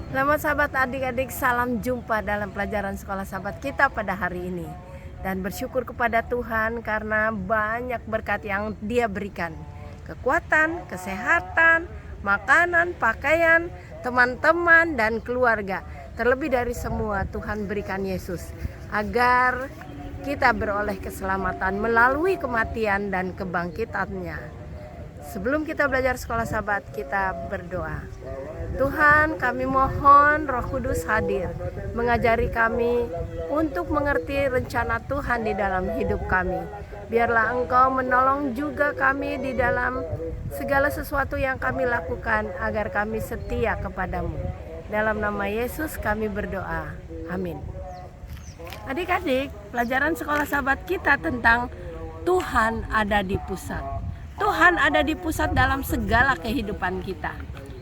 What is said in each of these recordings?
Selamat sahabat adik-adik, salam jumpa dalam pelajaran sekolah sahabat kita pada hari ini. Dan bersyukur kepada Tuhan karena banyak berkat yang Dia berikan. Kekuatan, kesehatan, makanan, pakaian, teman-teman, dan keluarga. Terlebih dari semua Tuhan berikan Yesus agar kita beroleh keselamatan melalui kematian dan kebangkitannya. Sebelum kita belajar sekolah sahabat, kita berdoa. Tuhan, kami mohon Roh Kudus hadir, mengajari kami untuk mengerti rencana Tuhan di dalam hidup kami. Biarlah Engkau menolong juga kami di dalam segala sesuatu yang kami lakukan, agar kami setia kepadamu. Dalam nama Yesus kami berdoa. Amin. Adik-adik, pelajaran sekolah sahabat kita tentang Tuhan ada di pusat. Tuhan ada di pusat dalam segala kehidupan kita.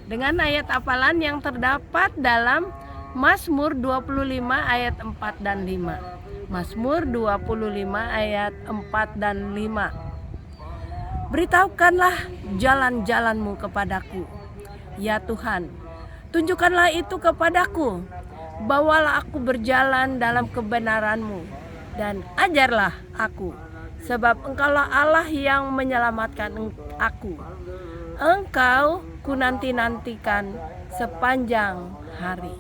Dengan ayat hafalan yang terdapat dalam Mazmur 25 ayat 4 dan 5. Mazmur 25 ayat 4 dan 5. Beritahukanlah jalan-jalanmu kepadaku, ya Tuhan. Tunjukkanlah itu kepadaku. Bawalah aku berjalan dalam kebenaran-Mu dan ajarlah aku. Sebab Engkaulah Allah yang menyelamatkan aku. Engkau ku nanti-nantikan sepanjang hari.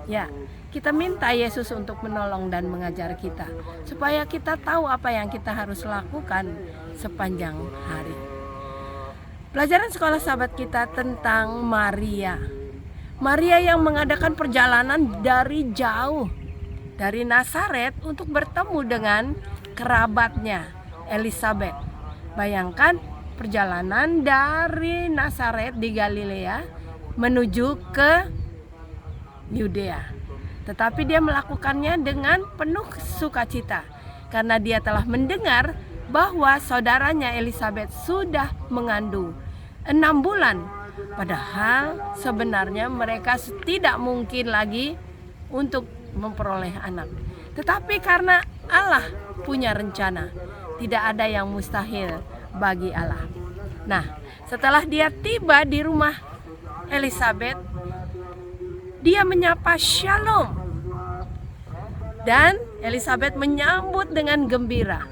Ya, kita minta Yesus untuk menolong dan mengajar kita, supaya kita tahu apa yang kita harus lakukan sepanjang hari. Pelajaran sekolah sahabat kita tentang Maria. Maria yang mengadakan perjalanan dari jauh, dari Nazaret untuk bertemu dengan kerabatnya Elizabeth. Bayangkan perjalanan dari Nazaret di Galilea menuju ke Yudea. Tetapi dia melakukannya dengan penuh sukacita karena dia telah mendengar bahwa saudaranya Elizabeth sudah mengandung 6 bulan. Padahal sebenarnya mereka tidak mungkin lagi untuk memperoleh anak. Tetapi karena Allah punya rencana, tidak ada yang mustahil bagi Allah. Nah, setelah dia tiba di rumah Elizabeth, dia menyapa Shalom. Dan Elizabeth menyambut dengan gembira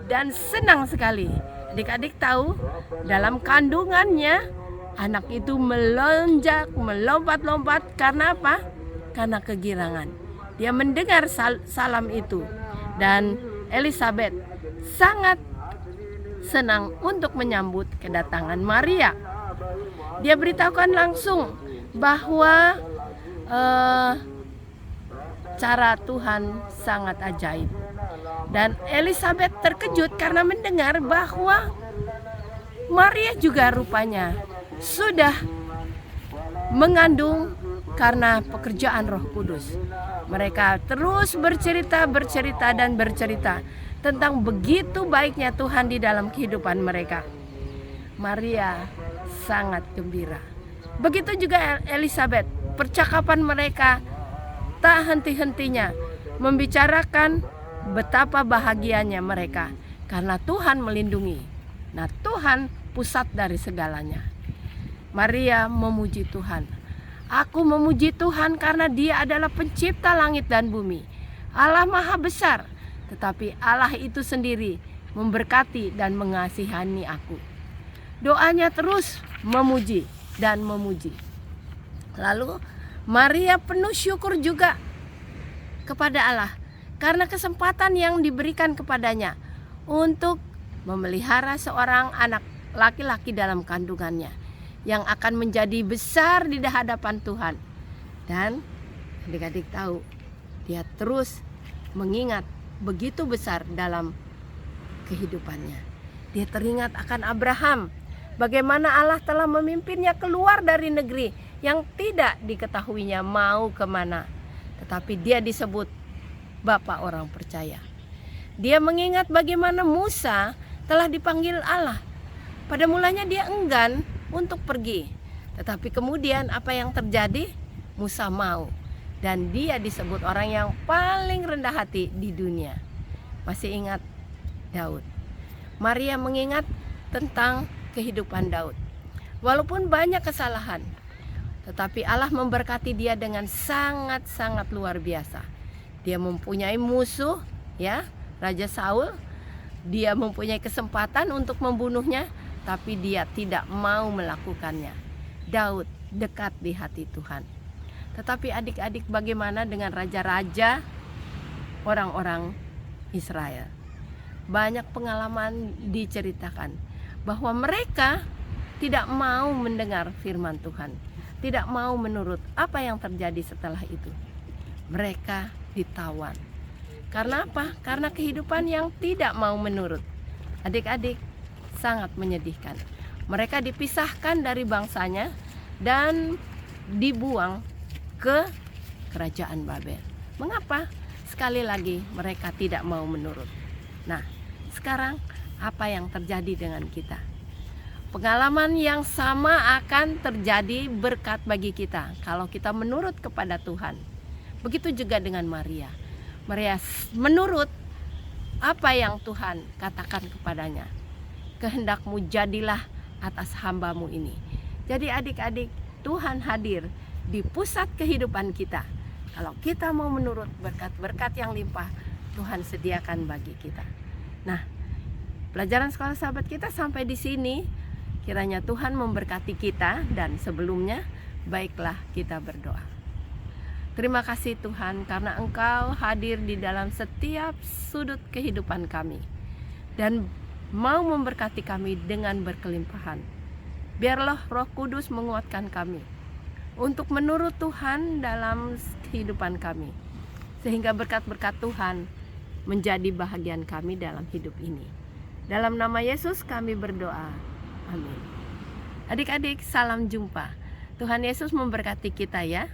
dan senang sekali. Adik-adik tahu, dalam kandungannya anak itu melonjak, melompat-lompat karena apa? Karena kegirangan. Dia mendengar salam itu dan Elizabeth sangat senang untuk menyambut kedatangan Maria. Dia beritahukan langsung bahwa cara Tuhan sangat ajaib. Dan Elizabeth terkejut karena mendengar bahwa Maria juga rupanya sudah mengandung karena pekerjaan Roh Kudus. Mereka terus bercerita tentang begitu baiknya Tuhan di dalam kehidupan mereka. Maria sangat gembira. Begitu juga Elizabeth. Percakapan mereka tak henti-hentinya membicarakan betapa bahagianya mereka karena Tuhan melindungi. Nah, Tuhan pusat dari segalanya. Maria memuji Tuhan. Aku memuji Tuhan karena Dia adalah pencipta langit dan bumi. Allah Maha Besar, tetapi Allah itu sendiri memberkati dan mengasihani aku. Doanya terus memuji dan memuji. Lalu Maria penuh syukur juga kepada Allah karena kesempatan yang diberikan kepadanya untuk memelihara seorang anak laki-laki dalam kandungannya yang akan menjadi besar di hadapan Tuhan. Dan adik-adik tahu, dia terus mengingat begitu besar dalam kehidupannya. Dia teringat akan Abraham, bagaimana Allah telah memimpinnya keluar dari negeri yang tidak diketahuinya mau kemana. Tetapi dia disebut Bapa orang percaya. Dia mengingat bagaimana Musa telah dipanggil Allah. Pada mulanya dia enggan untuk pergi, tetapi kemudian apa yang terjadi? Musa mau, dan dia disebut orang yang paling rendah hati di dunia. Masih ingat Daud? Maria mengingat tentang kehidupan Daud. Walaupun banyak kesalahan, Tetapi Allah memberkati dia dengan sangat-sangat luar biasa. Dia mempunyai musuh, ya, Raja Saul. Dia mempunyai kesempatan untuk membunuhnya, tapi dia tidak mau melakukannya. Daud dekat di hati Tuhan. Tetapi adik-adik, bagaimana dengan raja-raja orang-orang Israel? Banyak pengalaman diceritakan bahwa mereka tidak mau mendengar firman Tuhan, tidak mau menurut. Apa yang terjadi setelah itu? Mereka ditawan. Karena apa? Karena kehidupan yang tidak mau menurut. Adik-adik, sangat menyedihkan. Mereka dipisahkan dari bangsanya dan dibuang ke kerajaan Babel. Mengapa? Sekali lagi mereka tidak mau menurut. Nah, sekarang apa yang terjadi dengan kita? Pengalaman yang sama akan terjadi berkat bagi kita kalau kita menurut kepada Tuhan. Begitu juga dengan Maria. Maria menurut apa yang Tuhan katakan kepadanya. Kehendakmu jadilah atas hambamu ini. Jadi adik-adik, Tuhan hadir di pusat kehidupan kita. Kalau kita mau menurut, berkat-berkat yang limpah Tuhan sediakan bagi kita. Nah, pelajaran sekolah sahabat kita sampai di sini. Kiranya Tuhan memberkati kita, dan sebelumnya baiklah kita berdoa. Terima kasih Tuhan karena Engkau hadir di dalam setiap sudut kehidupan kami dan mau memberkati kami dengan berkelimpahan. Biarlah Roh Kudus menguatkan kami untuk menurut Tuhan dalam kehidupan kami, sehingga berkat-berkat Tuhan menjadi bahagian kami dalam hidup ini. Dalam nama Yesus kami berdoa. Amin. Adik-adik, salam jumpa. Tuhan Yesus memberkati kita ya.